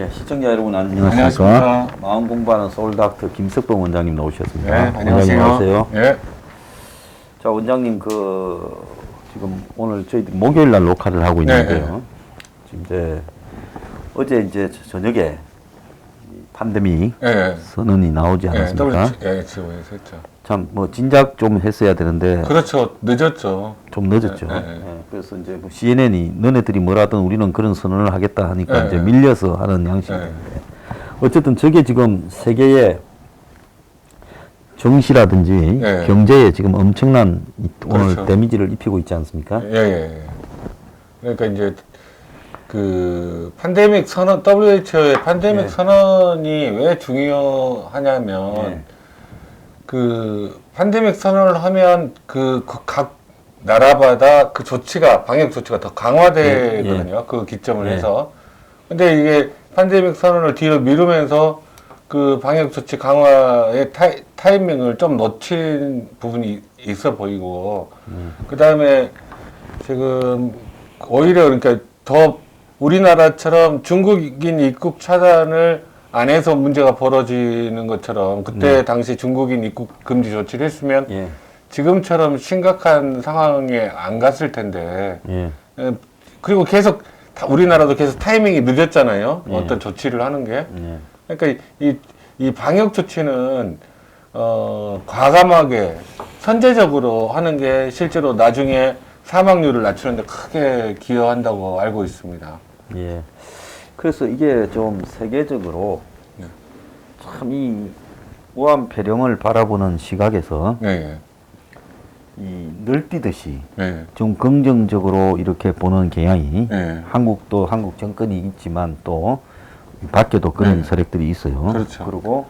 예, 시청자 여러분 안녕하십니까? 안녕하십니까? 마음 공부하는 소울닥터 김석봉 원장님 나오셨습니다. 네, 안녕하세요. 예. 자, 원장님 지금 오늘 저희들이 목요일 날 녹화를 하고 있는데요. 네. 지금 어제 이제 저녁에 팬데믹 예. 선언이 나오지 않았습니까? WHO에서 했죠. 참 진작 좀 했어야 되는데 그렇죠. 늦었죠. 좀 늦었죠. 예. 예, 그래서 이제 CNN이 너네들이 뭐라든 우리는 그런 선언을 하겠다 하니까 예. 이제 밀려서 하는 양식인데 어쨌든 저게 지금 세계의 정시라든지 예. 경제에 지금 엄청난 오늘 그렇죠. 데미지를 입히고 있지 않습니까? 예. 그러니까 이제 그 팬데믹 선언, WHO의 팬데믹 예. 선언이 왜 중요하냐면 예. 그 팬데믹 선언을 하면 각 나라마다 그 조치가 방역 조치가 더 강화되거든요. 예. 그 기점을 예. 해서. 근데 이게 팬데믹 선언을 뒤로 미루면서 그 방역 조치 강화의 타이밍을 좀 놓친 부분이 있어 보이고, 그 다음에 지금 오히려 그러니까 더 우리나라처럼 중국인 입국 차단을 안 해서 문제가 벌어지는 것처럼 그때 당시 중국인 입국 금지 조치를 했으면 예. 지금처럼 심각한 상황에 안 갔을 텐데, 예. 그리고 계속 우리나라도 계속 타이밍이 늦었잖아요. 예. 어떤 조치를 하는 게. 예. 그러니까 이 방역 조치는 과감하게 선제적으로 하는 게 실제로 나중에 사망률을 낮추는데 크게 기여한다고 알고 있습니다. 예. 그래서 이게 좀 세계적으로 네. 참 이 우한 폐렴을 바라보는 시각에서 네, 이 늘뛰듯이 네, 좀 긍정적으로 이렇게 보는 경향이 네. 한국도 한국 정권이 있지만 또 밖에도 그런 네. 세력들이 있어요. 그렇죠. 그리고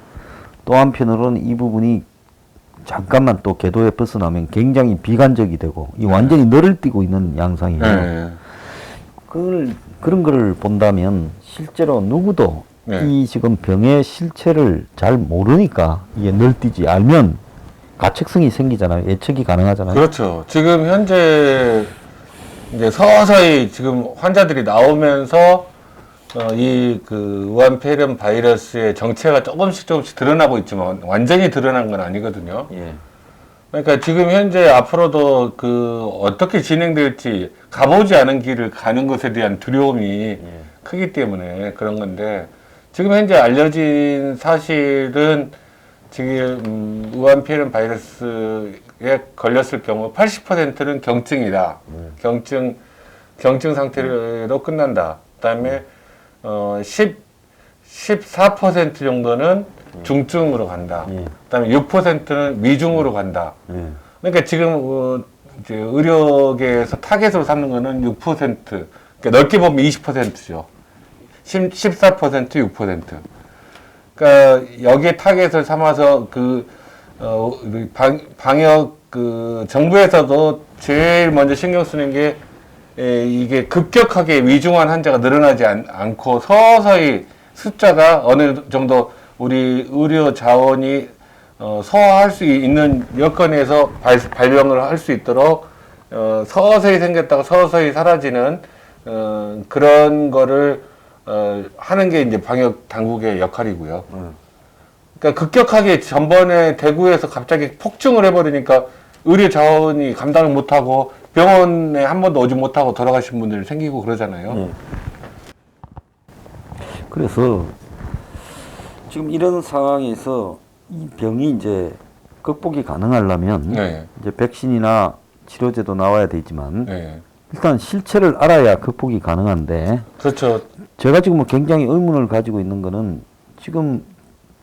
또 한편으로는 이 부분이 잠깐만 또 궤도에 벗어나면 굉장히 비관적이 되고 이 완전히 너를 띄고 있는 양상이에요. 네. 그런 거를 본다면 실제로 누구도 네. 이 지금 병의 실체를 잘 모르니까 이게 늘뛰지 알면 가책성이 생기잖아요. 예측이 가능하잖아요. 그렇죠. 지금 현재 이제 서서히 지금 환자들이 나오면서 이 우한 폐렴 바이러스의 정체가 조금씩 드러나고 있지만 완전히 드러난 건 아니거든요. 예. 그러니까 지금 현재 앞으로도 어떻게 진행될지 가보지 않은 길을 가는 것에 대한 두려움이 크기 때문에 그런 건데, 지금 현재 알려진 사실은 지금 우한 폐렴 바이러스에 걸렸을 경우 80%는 경증이다. 경증 상태로 끝난다. 그다음에 14% 정도는 중증으로 간다. 그다음에 6%는 위중으로 간다. 그러니까 지금 이제 의료계에서 타겟으로 삼는 거는 6%. 그러니까 넓게 보면 20%죠. 14%, 6%. 그러니까 여기에 타겟을 삼아서 방역 정부에서도 제일 먼저 신경 쓰는 게 이게 급격하게 위중한 환자가 늘어나지 않고 서서히 숫자가 어느 정도 우리 의료 자원이 소화할 수 있는 여건에서 발병을 할 수 있도록 서서히 생겼다가 서서히 사라지는 그런 거를 하는 게 이제 방역 당국의 역할이고요. 그러니까 급격하게 전번에 대구에서 갑자기 폭증을 해버리니까 의료 자원이 감당을 못하고 병원에 한 번도 오지 못하고 돌아가신 분들이 생기고 그러잖아요. 그래서 지금 이런 상황에서 이 병이 이제 극복이 가능하려면 네. 이제 백신이나 치료제도 나와야 되지만 네. 일단 실체를 알아야 극복이 가능한데 그렇죠. 제가 지금 뭐 굉장히 의문을 가지고 있는 거는 지금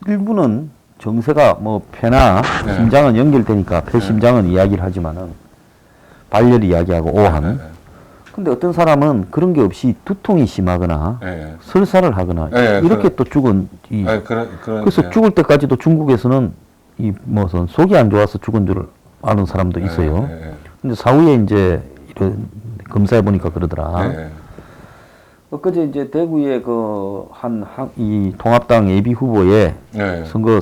일부는 정세가 뭐 폐나 네. 심장은 연결되니까 폐심장은 이야기를 하지만은 발열 이야기하고 오한. 근데 어떤 사람은 그런 게 없이 두통이 심하거나 네. 설사를 하거나 네, 이렇게 또 죽은 그래서 죽을 때까지도 중국에서는 이 무슨 속이 안 좋아서 죽은 줄 아는 사람도 있어요. 근데 사후에 이제 이런 검사해 보니까 그러더라. 엊그제 이제 대구의 이 통합당 예비 후보의 선거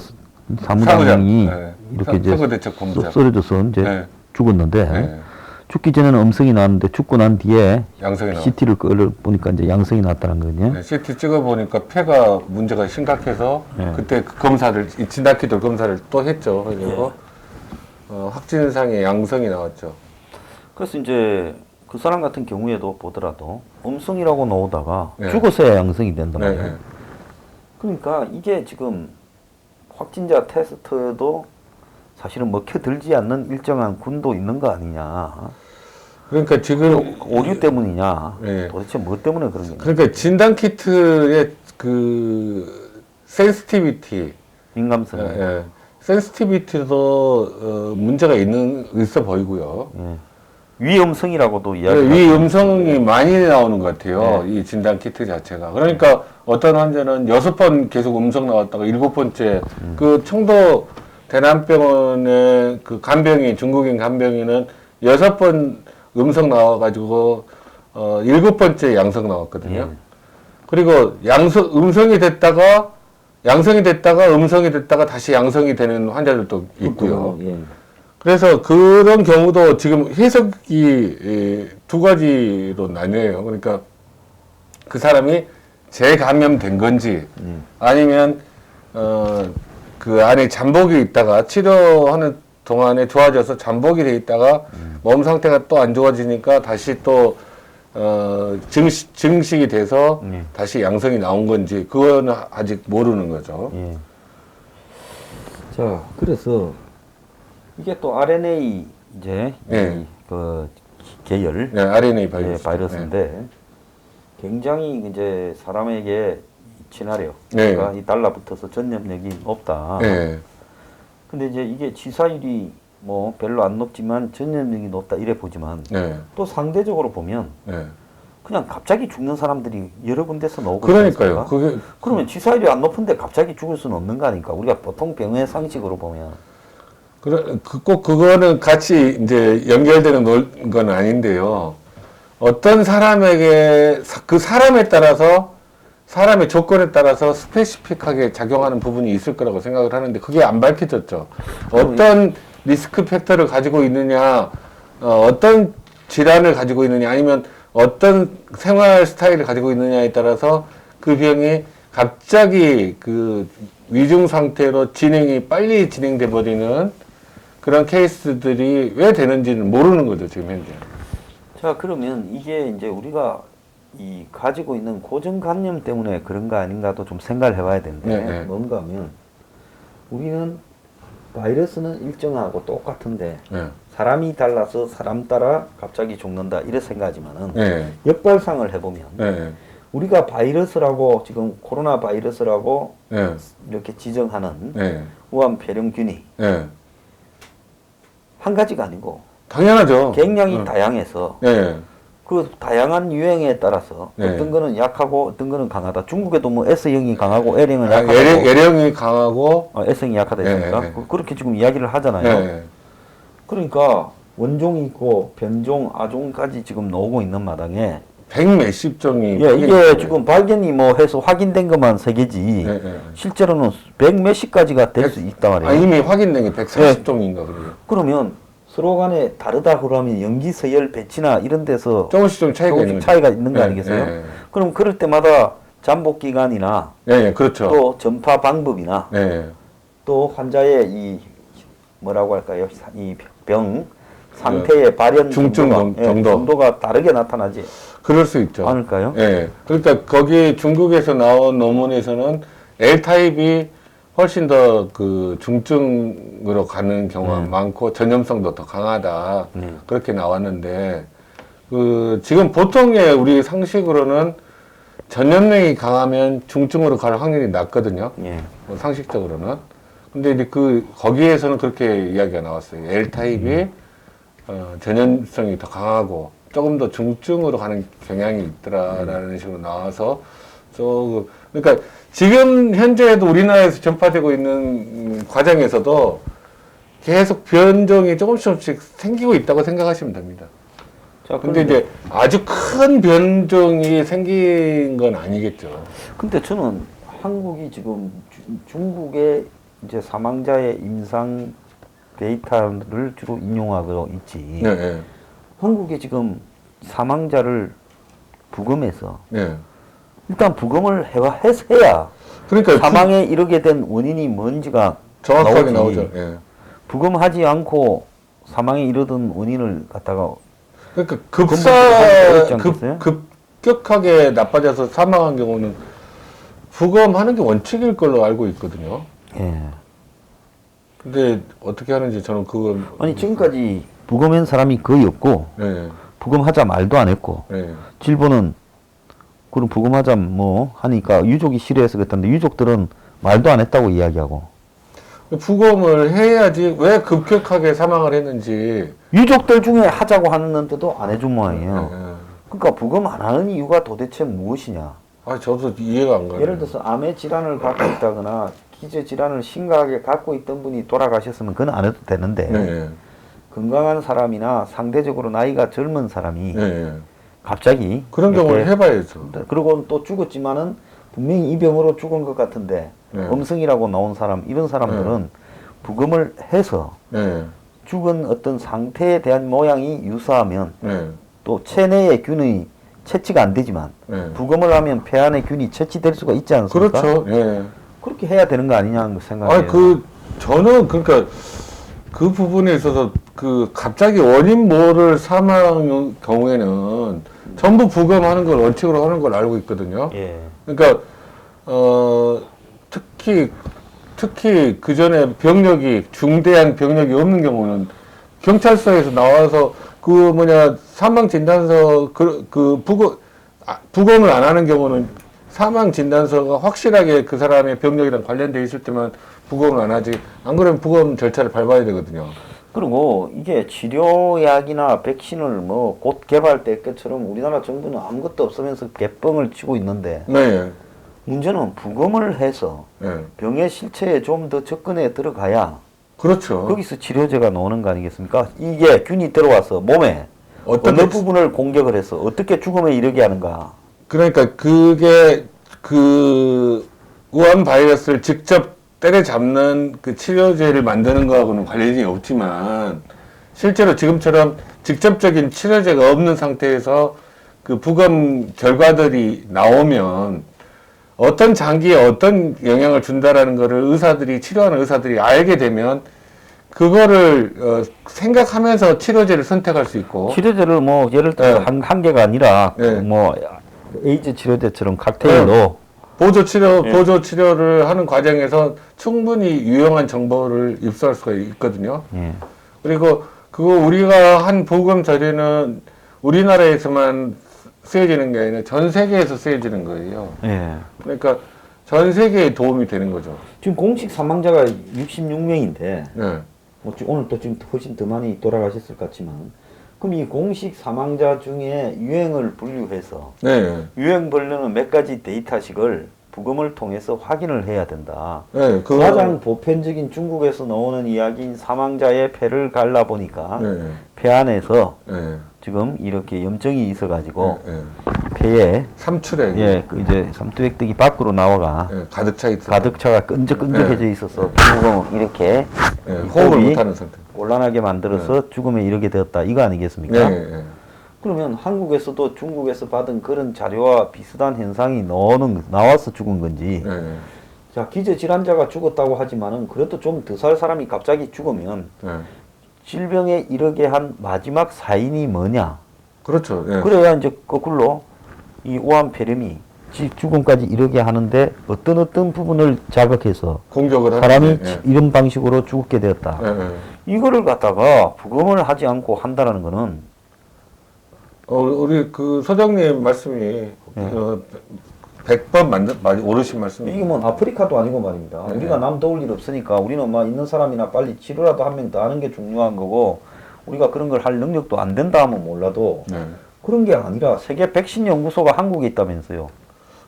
사무장이 이렇게 이제 쓰러져서 이제 죽었는데 죽기 전에는 음성이 나왔는데 죽고 난 뒤에 양성이 나와. CT를 끌어 보니까 이제 양성이 나왔다는 거거든요. 네, CT 찍어보니까 폐가 문제가 심각해서 네. 그때 그 검사를, 이 진단키도 검사를 또 했죠. 그리고 확진상의 양성이 나왔죠. 그래서 이제 그 사람 같은 경우에도 보더라도 음성이라고 나오다가 네. 죽어서야 양성이 된단 네, 말이에요. 네. 그러니까 이게 지금 확진자 테스트도 사실은 먹혀들지 않는 일정한 군도 있는 거 아니냐. 그러니까 지금 오류 때문이냐. 네. 도대체 뭐 때문에 그런 거냐. 그러니까 진단키트의 그 센시티비티, 민감성. 센시티비티도 문제가 있어 보이고요. 예. 위음성이라고도 이야기. 위 음성이 많이 나오는 것 같아요. 이 진단 키트 자체가. 그러니까 어떤 환자는 6번 계속 음성 나왔다가 7번째 그 청도 대남병원의 그 간병인, 중국인 간병인은 6번 음성 나와가지고 7번째 양성 나왔거든요. 그리고 음성이 됐다가 음성이 됐다가 다시 양성이 되는 환자들도 있고요. 그래서 그런 경우도 지금 해석이 두 가지로 나뉘어요. 그러니까 그 사람이 재감염된 건지 아니면 그 안에 잠복이 있다가 치료하는 동안에 좋아져서 잠복이 돼 있다가 몸 상태가 또 안 좋아지니까 다시 또 증식이 돼서 다시 양성이 나온 건지 그거는 아직 모르는 거죠. 자, 그래서 이게 또 RNA 이제 네. 그 계열 네, RNA 바이러스. 바이러스인데 굉장히 이제 사람에게 친화력, 네. 그러니까 이 달라붙어서 전염력이 높다. 네. 근데 이제 이게 치사율이 뭐 별로 안 높지만 전염력이 높다 이래 보지만 네. 또 상대적으로 보면 네. 그냥 갑자기 죽는 사람들이 여러 군데서 나오고 그러니까요. 있으니까. 그러면 치사율이 안 높은데 갑자기 죽을 수는 없는 거 아닙니까? 우리가 보통 병의 상식으로 보면. 꼭 그거는 같이 이제 연결되는 건 아닌데요. 어떤 사람에게 그 사람에 따라서 사람의 조건에 따라서 스페시픽하게 작용하는 부분이 있을 거라고 생각을 하는데 그게 안 밝혀졌죠. 어떤 리스크 팩터를 가지고 있느냐, 어떤 질환을 가지고 있느냐, 아니면 어떤 생활 스타일을 가지고 있느냐에 따라서 그 병이 갑자기 그 위중 상태로 빨리 진행돼 버리는 그런 케이스들이 왜 되는지는 모르는 거죠, 지금 현재. 자, 그러면 이게 이제 우리가 이 가지고 있는 고정관념 때문에 그런가 아닌가도 좀 생각을 해봐야 되는데, 네. 뭔가 하면 우리는 바이러스는 일정하고 똑같은데 네. 사람이 달라서 사람 따라 갑자기 죽는다 이래 생각하지만은 네. 역발상을 해보면 네. 우리가 바이러스라고 지금 코로나 바이러스라고 네. 이렇게 지정하는 네. 우한 폐렴균이 네. 한 가지가 아니고 당연하죠. 굉장히 다양해서 네. 그 다양한 유행에 따라서 네. 어떤 거는 약하고 어떤 거는 강하다. 중국에도 뭐 S형이 강하고 L형은 아, 약하고 L형이 강하고 S형이 약하다 했습니까? 네. 그렇게 지금 이야기를 하잖아요. 네. 그러니까 원종이 있고 변종, 아종까지 지금 나오고 있는 마당에 100몇십 종이 예, 이게 지금 발견이 뭐 해서 확인된 것만 3개지 네, 네. 실제로는 100몇십 가지가 될 수 있단 말이에요. 이미 확인된 게 140종인가 그래요. 그러면 서로 간에 다르다 그러면 염기 서열 배치나 이런 데서 조금씩 좀 차이가 있는 차이가 있는 거 네, 아니겠어요? 네. 그럼 그럴 때마다 잠복 기간이나 네, 그렇죠. 또 전파 방법이나 네. 또 환자의 이 뭐라고 할까요? 이 병 상태의 발현 중증 정도가 다르게 나타나지 그럴 수 있죠. 않을까요? 네. 그러니까 거기 중국에서 나온 논문에서는 L타입이 훨씬 더 그 중증으로 가는 경우가 많고 전염성도 더 강하다. 그렇게 나왔는데 그 지금 보통의 우리 상식으로는 전염력이 강하면 중증으로 갈 확률이 낮거든요. 예. 뭐 상식적으로는. 근데 이제 거기에서는 그렇게 이야기가 나왔어요. L타입이 전염성이 더 강하고 조금 더 중증으로 가는 경향이 있더라라는 식으로 나와서 그러니까 지금 현재도 우리나라에서 전파되고 있는 과정에서도 계속 변종이 조금씩 생기고 있다고 생각하시면 됩니다. 자, 근데 이제 아주 큰 변종이 생긴 건 아니겠죠. 근데 저는 한국이 지금 중국의 이제 사망자의 임상 데이터를 주로 인용하고 있지. 네, 네. 한국에 지금 사망자를 부검해서 예. 일단 부검을 해야 그러니까 사망에 이르게 된 원인이 뭔지가 정확하게 나오지. 나오죠. 예. 부검하지 않고 사망에 이르던 원인을 갖다가 그러니까 급격하게 나빠져서 사망한 경우는 부검하는 게 원칙일 걸로 알고 있거든요. 예. 근데 어떻게 하는지 저는 그건 아니 지금까지 부검한 사람이 거의 없고 예. 부검하자 말도 안 했고 예. 질본은 그럼 부검하자 뭐 하니까 유족이 싫어해서 그랬다는데 유족들은 말도 안 했다고 이야기하고 부검을 해야지 왜 급격하게 사망을 했는지 유족들 중에 하자고 하는데도 안 해준 모양이에요. 예. 그러니까 부검 안 하는 이유가 도대체 무엇이냐? 아 저도 이해가 안 가요. 예를 들어서 암의 질환을 갖고 있다거나 기저 질환을 심각하게 갖고 있던 분이 돌아가셨으면 그건 안 해도 되는데 예. 건강한 사람이나 상대적으로 나이가 젊은 사람이 예. 갑자기 그런 경우를 해봐야죠. 그리고 또 죽었지만은 분명히 이 병으로 죽은 것 같은데 네. 음성이라고 나온 사람 이런 사람들은 부검을 해서 예. 죽은 어떤 상태에 대한 모양이 유사하면 예. 또 체내의 균이 채취가 안 되지만 네. 부검을 하면 폐 안에 균이 채취될 수가 있지 않습니까? 그렇죠. 예. 그렇게 해야 되는 거 아니냐는 생각이에요. 저는 그러니까 그 부분에 있어서 그 갑자기 원인 모를 사망 경우에는 전부 부검하는 걸 원칙으로 하는 걸 알고 있거든요. 예. 그러니까 특히 그 전에 중대한 병력이 없는 경우는 경찰서에서 나와서 사망 진단서 부검을 안 하는 경우는 사망 진단서가 확실하게 그 사람의 병력이랑 관련돼 있을 때만 부검을 안 하지. 안 그러면 부검 절차를 밟아야 되거든요. 그리고 이게 치료약이나 백신을 뭐 곧 개발될 것처럼 우리나라 정부는 아무것도 없으면서 개뻥을 치고 있는데 네. 문제는 부검을 해서 네. 병의 실체에 좀 더 접근해 들어가야 그렇죠. 거기서 치료제가 나오는 거 아니겠습니까? 이게 균이 들어와서 몸에 어느 부분을 공격을 해서 어떻게 죽음에 이르게 하는가. 그러니까 그게 그 우한 바이러스를 직접 때려잡는 그 치료제를 만드는 거하고는 관련이 없지만 실제로 지금처럼 직접적인 치료제가 없는 상태에서 그 부검 결과들이 나오면 어떤 장기에 어떤 영향을 준다라는 거를 치료하는 의사들이 알게 되면 그거를 생각하면서 치료제를 선택할 수 있고 치료제를 뭐 예를 들어 네. 한 개가 아니라 네. 뭐 에이즈 치료제처럼 칵테일로 보조 치료를 하는 과정에서 충분히 유용한 정보를 입수할 수가 있거든요. 예. 그리고 그거 우리가 한 보금 자료는 우리나라에서만 쓰여지는 게 아니라 전 세계에서 쓰여지는 거예요. 예. 그러니까 전 세계에 도움이 되는 거죠. 지금 공식 사망자가 66명인데 네. 뭐 오늘 또 지금 훨씬 더 많이 돌아가셨을 것 같지만 그럼 이 공식 사망자 중에 유행을 분류해서 네. 유행 분류는 몇 가지 데이터식을 부검을 통해서 확인을 해야 된다. 네. 가장 보편적인 중국에서 나오는 이야기인 사망자의 폐를 갈라보니까 네. 폐 안에서 네. 지금 이렇게 염증이 있어가지고 네. 폐에 삼출액. 예, 그 이제 삼투액득이 밖으로 나와가 네. 가득 차 있어. 가득 차가 끈적끈적해져 있어서 결국은 이렇게 네. 이 호흡을 호흡이 못하는 상태. 곤란하게 만들어서 죽음에 이르게 되었다. 이거 아니겠습니까? 네. 네. 그러면 한국에서도 중국에서 받은 그런 자료와 비슷한 현상이 나와서 죽은 건지. 네. 자, 기저질환자가 죽었다고 하지만은 그래도 좀 더 살 사람이 갑자기 죽으면 네. 질병에 이르게 한 마지막 사인이 뭐냐. 그렇죠. 네. 그래야 이제 거꾸로 이 우한폐렴이 죽음까지 이르게 하는데 어떤 부분을 자극해서 공격을 사람이 하는데, 이런 방식으로 죽게 되었다. 네. 네. 이거를 갖다가 부검을 하지 않고 한다는 거는 우리 그 소장님 말씀이 100번 옳으신 말씀이에요. 이게 뭐 아프리카도 아니고 말입니다. 네. 우리가 남 도울 일 없으니까 우리는 막 있는 사람이나 빨리 치료라도 한 명 더 하는 게 중요한 거고 우리가 그런 걸 할 능력도 안 된다 하면 몰라도 네. 그런 게 아니라 세계 백신 연구소가 한국에 있다면서요.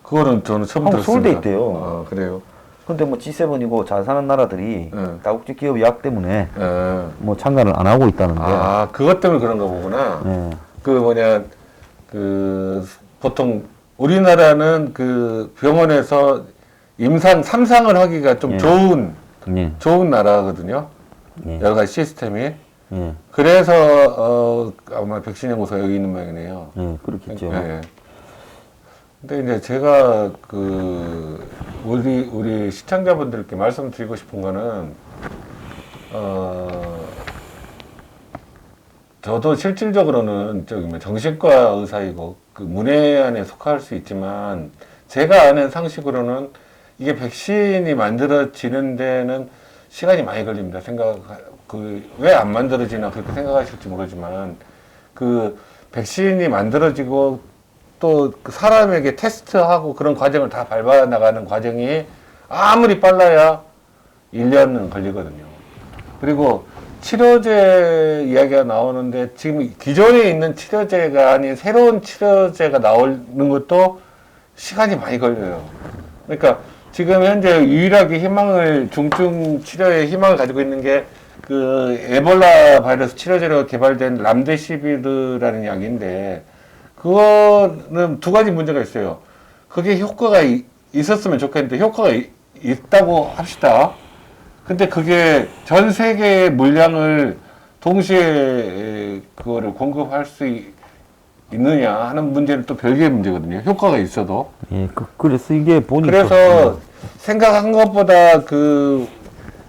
그거는 저는 처음 한국 들었습니다. 서울대 있대요. 그래요. 근데 뭐 G7이고 잘 사는 나라들이 네. 다국적 기업 약 때문에 네. 뭐 참가를 안 하고 있다는데. 그것 때문에 그런가 보구나. 네. 보통 우리나라는 그 병원에서 임상 3상을 하기가 좀 예. 좋은 예. 나라거든요. 예. 여러 가지 시스템이. 예. 그래서 아마 백신 연구소가 여기 있는 모양이네요. 예, 그렇겠죠. 예. 근데 이제 제가 우리 시청자분들께 말씀드리고 싶은 거는 저도 실질적으로는 정신과 의사이고 그 문외한에 속할 수 있지만 제가 아는 상식으로는 이게 백신이 만들어지는 데는 시간이 많이 걸립니다. 왜 안 만들어지나 그렇게 생각하실지 모르지만 그 백신이 만들어지고 또 그 사람에게 테스트하고 그런 과정을 다 밟아 나가는 과정이 아무리 빨라야 1년은 걸리거든요. 그리고 치료제 이야기가 나오는데 지금 기존에 있는 치료제가 아닌 새로운 치료제가 나오는 것도 시간이 많이 걸려요. 그러니까 지금 현재 유일하게 중증 치료에 희망을 가지고 있는 게 그 에볼라 바이러스 치료제로 개발된 람데시비르라는 약인데 그거는 두 가지 문제가 있어요. 그게 효과가 있었으면 좋겠는데 효과가 있다고 합시다. 근데 그게 전 세계의 물량을 동시에 그거를 공급할 수 있느냐 하는 문제는 또 별개의 문제거든요. 효과가 있어도. 예, 그래서 이게 보니까. 그래서 생각한 것보다 그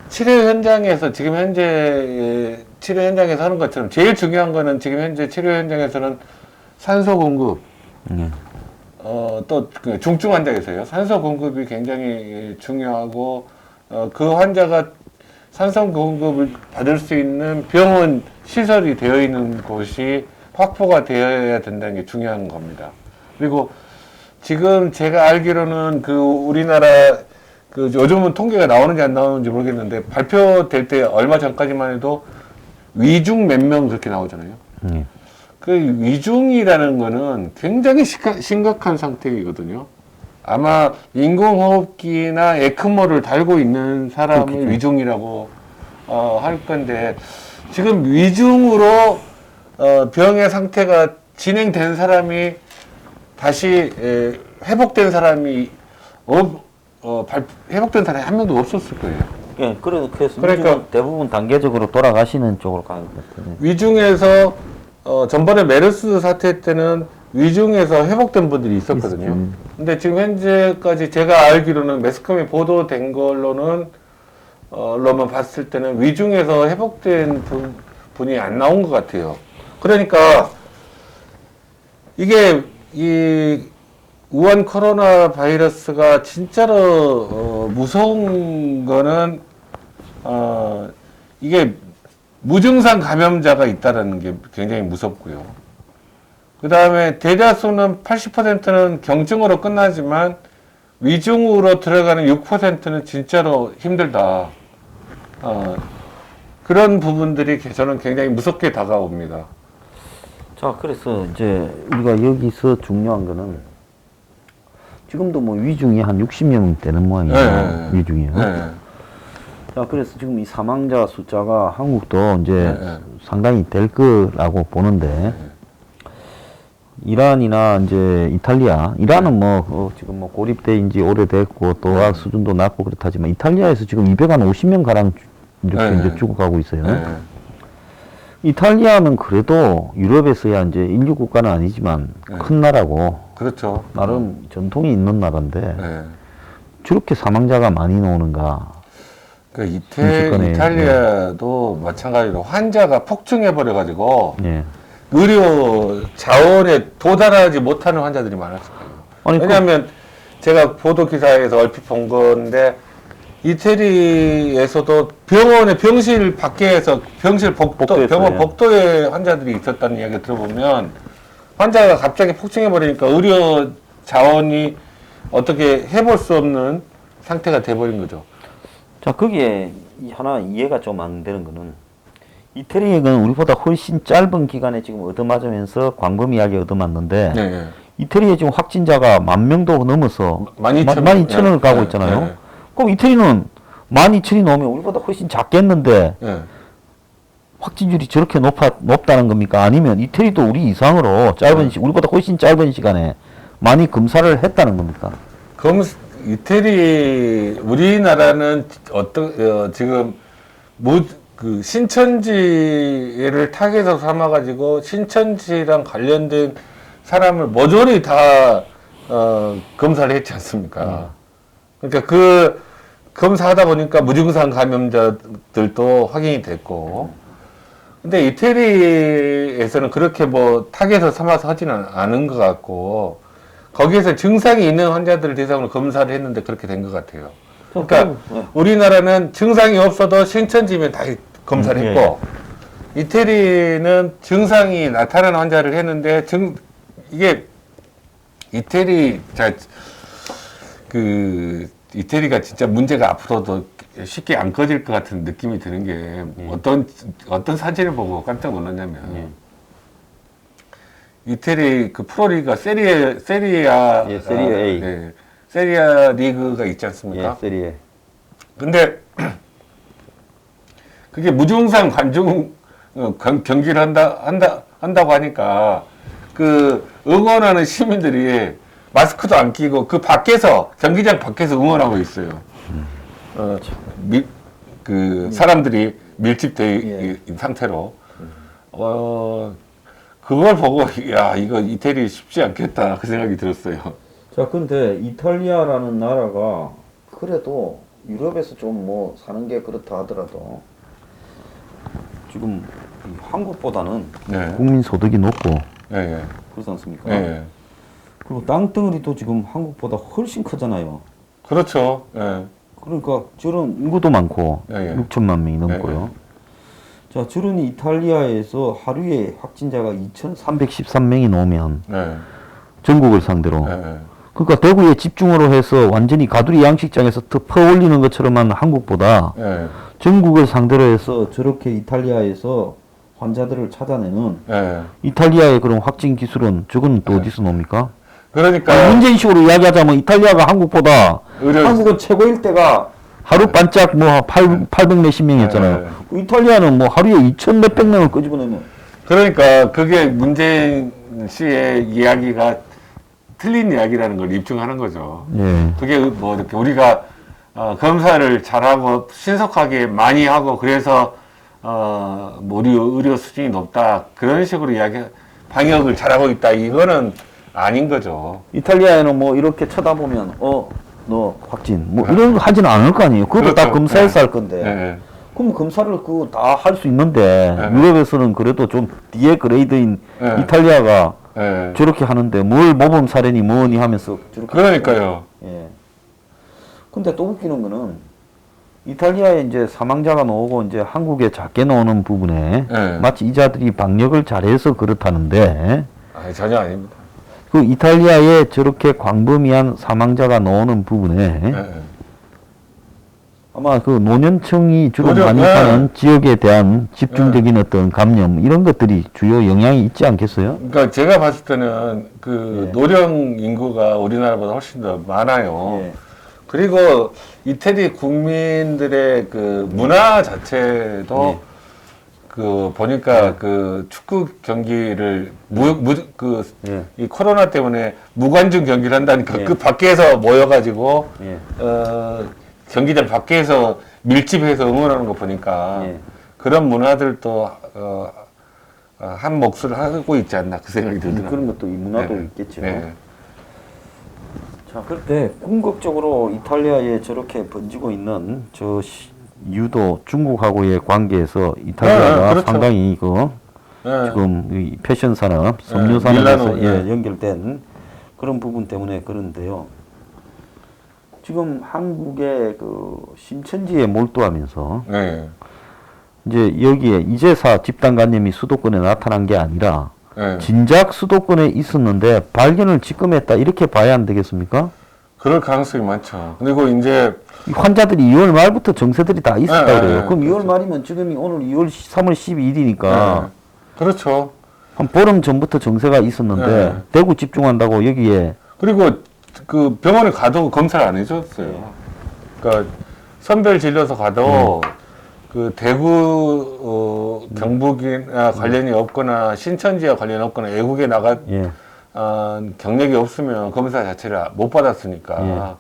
치료 현장에서 지금 현재 치료 현장에서 하는 것처럼 제일 중요한 거는 지금 현재 치료 현장에서는 산소 공급. 또 그 중증 환자에서요. 산소 공급이 굉장히 중요하고 그 환자가 산소 공급을 받을 수 있는 병원 시설이 되어 있는 곳이 확보가 되어야 된다는 게 중요한 겁니다. 그리고 지금 제가 알기로는 그 우리나라 그 요즘은 통계가 나오는지 안 나오는지 모르겠는데 발표될 때 얼마 전까지만 해도 위중 몇 명 그렇게 나오잖아요. 그 위중이라는 거는 굉장히 심각한 상태이거든요. 아마 인공호흡기나 에크모를 달고 있는 사람을 그렇겠죠. 위중이라고 할 건데 지금 위중으로 병의 상태가 진행된 사람이 다시 회복된 사람이 회복된 사람이 한 명도 없었을 거예요. 예, 그러니까 대부분 단계적으로 돌아가시는 쪽으로 가는 것 같아요. 위중에서 전번에 메르스 사태 때는 위중에서 회복된 분들이 있었거든요. 근데 지금 현재까지 제가 알기로는 매스컴에 보도된 걸로는 로만 봤을 때는 위중에서 회복된 분이 안 나온 것 같아요. 그러니까 이게 이 우한 코로나 바이러스가 진짜로 무서운 거는 이게 무증상 감염자가 있다는 게 굉장히 무섭고요. 그 다음에 대다수는 80%는 경증으로 끝나지만 위중으로 들어가는 6%는 진짜로 힘들다. 그런 부분들이 저는 굉장히 무섭게 다가옵니다. 자, 그래서 이제 우리가 여기서 중요한 거는 지금도 뭐 위중이 한 60명 되는 모양이에요. 위중이요. 자, 그래서 지금 이 사망자 숫자가 한국도 이제 상당히 될 거라고 보는데 이란이나 이제 이란은 뭐 지금 뭐 고립돼인 지 오래됐고 또 의학 수준도 낮고 그렇다지만 이탈리아에서 지금 250명 가량 이렇게 이제 죽어가고 있어요. 이탈리아는 그래도 유럽에서야 이제 인류 국가는 아니지만 큰 나라고. 그렇죠. 나름 전통이 있는 나라인데 저렇게 사망자가 많이 나오는가? 그 이탈리아도 마찬가지로 환자가 폭증해 버려가지고 의료 자원에 도달하지 못하는 환자들이 많았을 거예요. 왜냐하면 제가 보도 기사에서 얼핏 본 건데 이태리에서도 병원의 병실 밖에서 병원 복도에 환자들이 있었다는 이야기 들어보면 환자가 갑자기 폭증해 버리니까 의료 자원이 어떻게 해볼 수 없는 상태가 돼버린 거죠. 자, 거기에 하나 이해가 좀 안 되는 거는 이태리는 우리보다 훨씬 짧은 기간에 지금 얻어맞으면서 광범위하게 얻어맞는데 이태리에 지금 확진자가 10,000명도 넘어서 12,000을 가고 있잖아요. 그럼 이태리는 12,000이 넘으면 우리보다 훨씬 작겠는데 확진율이 저렇게 높다는 겁니까? 아니면 이태리도 우리 이상으로 우리보다 훨씬 짧은 시간에 많이 검사를 했다는 겁니까? 우리나라는 지금 그 신천지를 타겟으로 삼아가지고 신천지랑 관련된 사람을 모조리 다 검사를 했지 않습니까? 그러니까 그 검사하다 보니까 무증상 감염자들도 확인이 됐고, 근데 이태리에서는 그렇게 뭐 타겟을 삼아서 하지는 않은 것 같고, 거기에서 증상이 있는 환자들을 대상으로 검사를 했는데 그렇게 된 것 같아요. 그러니까 우리나라는 증상이 없어도 신천지면 다 검사를 했고, 이태리는 증상이 나타나는 환자를 했는데 이게 이태리가 진짜 문제가 앞으로도 쉽게 안 꺼질 것 같은 느낌이 드는 게 어떤 사진을 보고 깜짝 놀랐냐면 이태리 그 프로리가 세리아 A. 네, 세리아 리그가 있지 않습니까? 세리에. 근데 그게 무증상 관중 경기를 한다고 하니까 그 응원하는 시민들이 마스크도 안 끼고 그 밖에서 경기장 밖에서 응원하고 있어요. 사람들이 밀집돼 있는 상태로 그걸 보고 야 이거 이태리 쉽지 않겠다 그 생각이 들었어요. 자, 근데 이탈리아라는 나라가 그래도 유럽에서 좀 뭐 사는 게 그렇다 하더라도 지금 이 한국보다는 네. 국민 소득이 높고 네. 그렇지 않습니까? 네. 그리고 땅덩어리도 지금 한국보다 훨씬 크잖아요. 그렇죠. 네. 그러니까 저런 인구도 많고 예, 예. 6천만 명이 넘고요. 자, 저런 이탈리아에서 하루에 확진자가 313명이 넘으면 네. 전국을 상대로 네. 그러니까 대구에 집중으로 해서 완전히 가두리 양식장에서 더 퍼올리는 것처럼 한 한국보다 네. 전국을 상대로 해서 저렇게 이탈리아에서 환자들을 찾아내는 네. 이탈리아의 그런 확진 기술은 저건 또 어디서 놉니까? 그러니까 문재인식으로 이야기하자면 이탈리아가 한국보다 한국은 최고일 때가 하루 반짝 뭐 800 몇십 명이었잖아요. 이탈리아는 뭐 하루에 2천 몇백 명을 끄집어내면. 그러니까 그게 문재인 씨의 이야기가 틀린 이야기라는 걸 입증하는 거죠. 예. 그게 뭐 이렇게 우리가 검사를 잘하고 신속하게 많이 하고 그래서 뭐 의료 수준이 높다 그런 식으로 방역을 잘하고 있다 이거는 아닌 거죠. 이탈리아에는 뭐 이렇게 쳐다보면 너 확진 뭐 이런 거 하지는 않을 거 아니에요. 그것도 다 그렇죠. 검사해서 할 건데. 네. 그럼 검사를 그거 다 할 수 있는데 네. 유럽에서는 그래도 좀 뒤에 그레이드인 네. 이탈리아가 네. 저렇게 하는데 뭘 모범 사례니 뭐니 하면서 저렇게. 그러니까요. 예. 근데 또 웃기는 거는 이탈리아에 이제 사망자가 나오고 이제 한국에 작게 나오는 부분에 네. 마치 이자들이 방역을 잘해서 그렇다는데 아니, 전혀 아닙니다. 그 이탈리아에 저렇게 광범위한 사망자가 나오는 부분에 네. 아마 그 노년층이 주로 노년, 많이 네. 사는 지역에 대한 집중적인 어떤 감염 이런 것들이 주요 영향이 있지 않겠어요? 그러니까 제가 봤을 때는 그 예. 노령 인구가 우리나라보다 훨씬 더 많아요. 예. 그리고 이태리 국민들의 그 문화 자체도 그 보니까 그 축구 경기를 예. 이 코로나 때문에 무관중 경기를 한다니까 예. 그 밖에서 모여가지고 예. 경기장 밖에서 밀집해서 응원하는 거 보니까 예. 그런 문화들도 한 몫을 하고 있지 않나 그 생각이 들더라고요. 그런 것도 이 문화도 네. 있겠죠. 네. 자, 그런데 궁극적으로 이탈리아에 저렇게 번지고 있는 유도 중국하고의 관계에서 이탈리아가 그렇죠. 상당히 네. 지금 이 패션 산업, 섬유 네, 산업에서 밀라노, 연결된 그런 부분 때문에 그런데요. 지금 한국의 그 신천지에 몰두하면서 네. 이제 여기에 이제사 집단 감염이 수도권에 나타난 게 아니라 네. 진작 수도권에 있었는데 발견을 지금 했다 이렇게 봐야 안 되겠습니까? 그럴 가능성이 많죠. 그리고 이제 이 환자들이 2월 말부터 정세들이 다 있었다 네, 그래요. 네, 그럼 그렇죠. 2월 말이면 지금이 오늘 3월 12일이니까 그렇죠. 한 보름 전부터 정세가 있었는데 네. 대구 집중한다고 여기에 그리고 그 병원에 가도 검사를 안 해줬어요. 그러니까 선별 진료소 가도 그 대구 경북이나 관련이 없거나 신천지와 관련이 없거나 외국에 예. 경력이 없으면 검사 자체를 못 받았으니까 예.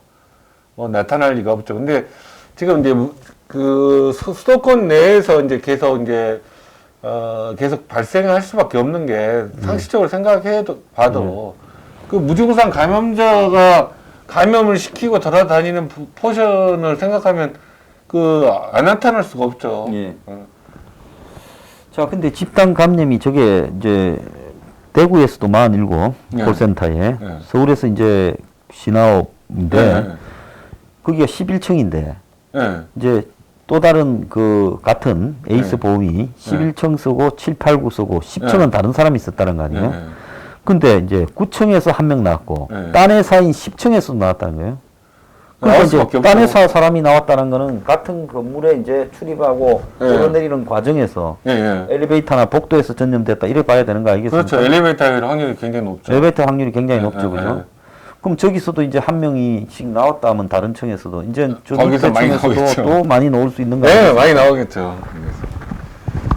뭐 나타날 리가 없죠. 근데 지금 이제 그 수도권 내에서 이제 계속 계속 발생할 수밖에 없는 게 상식적으로 봐도 그 무증상 감염자가 감염을 시키고 돌아다니는 포션을 생각하면 그 안 나타날 수가 없죠. 예. 자, 근데 집단 감염이 저게 이제 대구에서도 47 예. 콜센터에 예. 서울에서 이제 신화업인데 예. 거기가 11층인데 예. 이제 또 다른 그 같은 에이스 예. 보험이 11층 쓰고 7, 8, 9 쓰고 10층은 예. 다른 사람이 있었다는 거 아니에요? 예. 근데 이제 9층에서 한 명 나왔고 예. 딴 회사인 10층에서 나왔다는 거예요. 그러니까 나올 이제 수밖에 없죠. 딴 회사 사람이 나왔다는 거는 같은 건물에 이제 출입하고 예. 오르내리는 과정에서 예. 예. 엘리베이터나 복도에서 전염됐다 이렇게 봐야 되는 거 아니겠습니까? 그렇죠. 엘리베이터의 확률이 굉장히 높죠. 엘리베이터 확률이 굉장히 예, 높죠, 예, 그죠? 예. 그럼 저기서도 이제 한 명이씩 나왔다 하면 다른 층에서도 이제 저 거기서 밑에 많이 층에서도 나오겠죠. 또 많이 나올 수 있는 거 네, 아니에요? 많이 나오겠죠.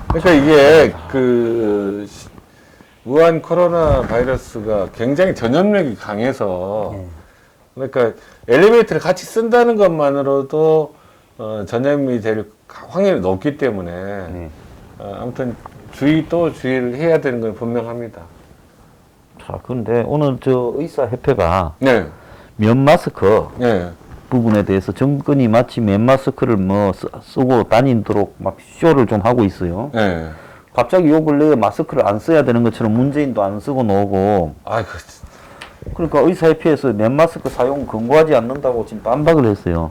그러니까 이게 그 우한 코로나 바이러스가 굉장히 전염력이 강해서 그러니까 엘리베이터를 같이 쓴다는 것만으로도 전염이 될 확률이 높기 때문에 아무튼 주의를 해야 되는 건 분명합니다. 자, 그런데 오늘 저 의사협회가 네, 면 마스크 네, 부분에 대해서 정권이 마치 면 마스크를 뭐 쓰고 다니도록 막 쇼를 좀 하고 있어요. 네. 갑자기 요 근래에 마스크를 안 써야 되는 것처럼 문재인도 안 쓰고 나오고 아이고, 그러니까 의사협회에서 면 마스크 사용 권고하지 않는다고 지금 반박을 했어요.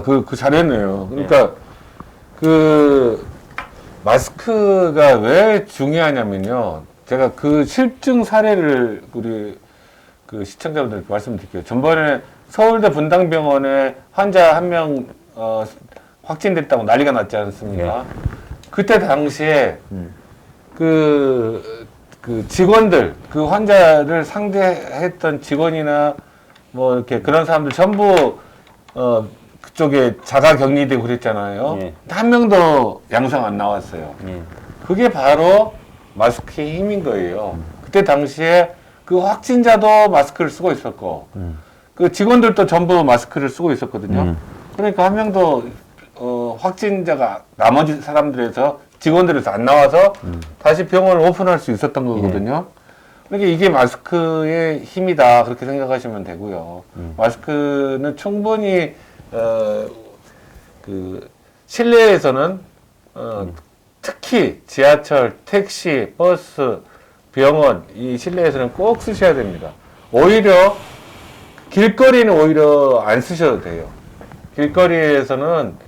그 잘했네요. 그러니까 그 마스크가 왜 중요하냐면요. 제가 그 실증 사례를 우리 그 시청자분들께 말씀드릴게요. 전번에 서울대 분당병원에 환자 한 명 확진됐다고 난리가 났지 않습니까? 그때 당시에 그 직원들, 그 환자를 상대했던 직원이나 뭐 이렇게 그런 사람들 전부 그쪽에 자가 격리되고 그랬잖아요. 예. 한 명도 양성 안 나왔어요. 그게 바로 마스크의 힘인 거예요. 그때 당시에 그 확진자도 마스크를 쓰고 있었고, 그 직원들도 전부 마스크를 쓰고 있었거든요. 그러니까 한 명도 확진자가 나머지 사람들에서 직원들에서 안 나와서 다시 병원을 오픈할 수 있었던 거거든요. 그러니까 이게 마스크의 힘이다 그렇게 생각하시면 되고요. 마스크는 충분히 그 실내에서는 특히 지하철, 택시, 버스, 병원 이 실내에서는 꼭 쓰셔야 됩니다. 오히려 길거리는 오히려 안 쓰셔도 돼요. 길거리에서는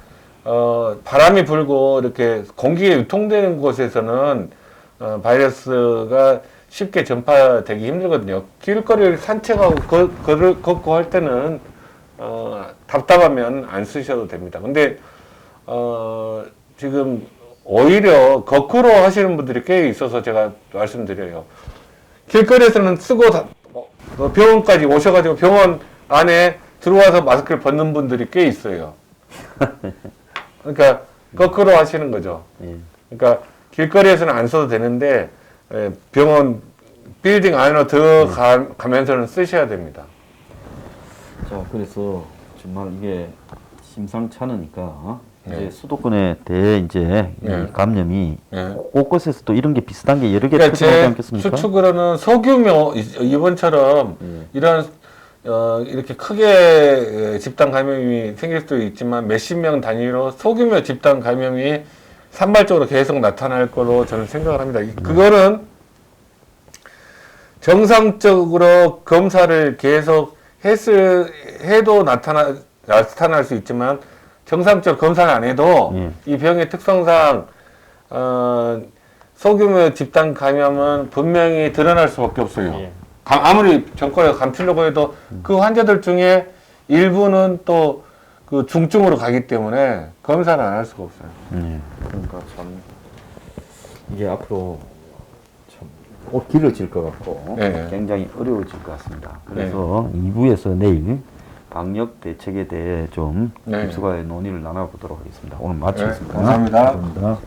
바람이 불고 이렇게 공기가 유통되는 곳에서는 바이러스가 쉽게 전파되기 힘들거든요. 길거리를 산책하고 걷고 할 때는 답답하면 안 쓰셔도 됩니다. 근데 지금 오히려 거꾸로 하시는 분들이 꽤 있어서 제가 말씀드려요. 길거리에서는 쓰고 병원까지 오셔가지고 병원 안에 들어와서 마스크를 벗는 분들이 꽤 있어요. 그러니까 거꾸로 하시는 거죠. 그러니까 길거리에서는 안 써도 되는데 병원 빌딩 안으로 들어가면서는 쓰셔야 됩니다. 자, 그래서 정말 이게 심상치 않으니까 이제 수도권에 대해 이제 이 감염이 곳곳에서 또 이런 게 비슷한 게 여러 개 그러니까 터지지 제 않겠습니까? 추측으로는 소규모 이번처럼 이런 이렇게 크게 집단 감염이 생길 수도 있지만 몇십 명 단위로 소규모 집단 감염이 산발적으로 계속 나타날 거로 저는 생각을 합니다. 그거는 정상적으로 검사를 계속 해도 나타날 수 있지만 정상적으로 검사를 안 해도 이 병의 특성상 소규모 집단 감염은 분명히 드러날 수밖에 없어요. 아무리 정권에서 감추려고 해도 그 환자들 중에 일부는 또 그 중증으로 가기 때문에 검사를 안 할 수가 없어요. 그러니까 참 이게 앞으로 참 길어질 것 같고 굉장히 어려워질 것 같습니다. 그래서 2부에서 내일 방역 대책에 대해 좀 깊숙하게 논의를 나눠보도록 하겠습니다. 오늘 마치겠습니다. 감사합니다. 감사합니다.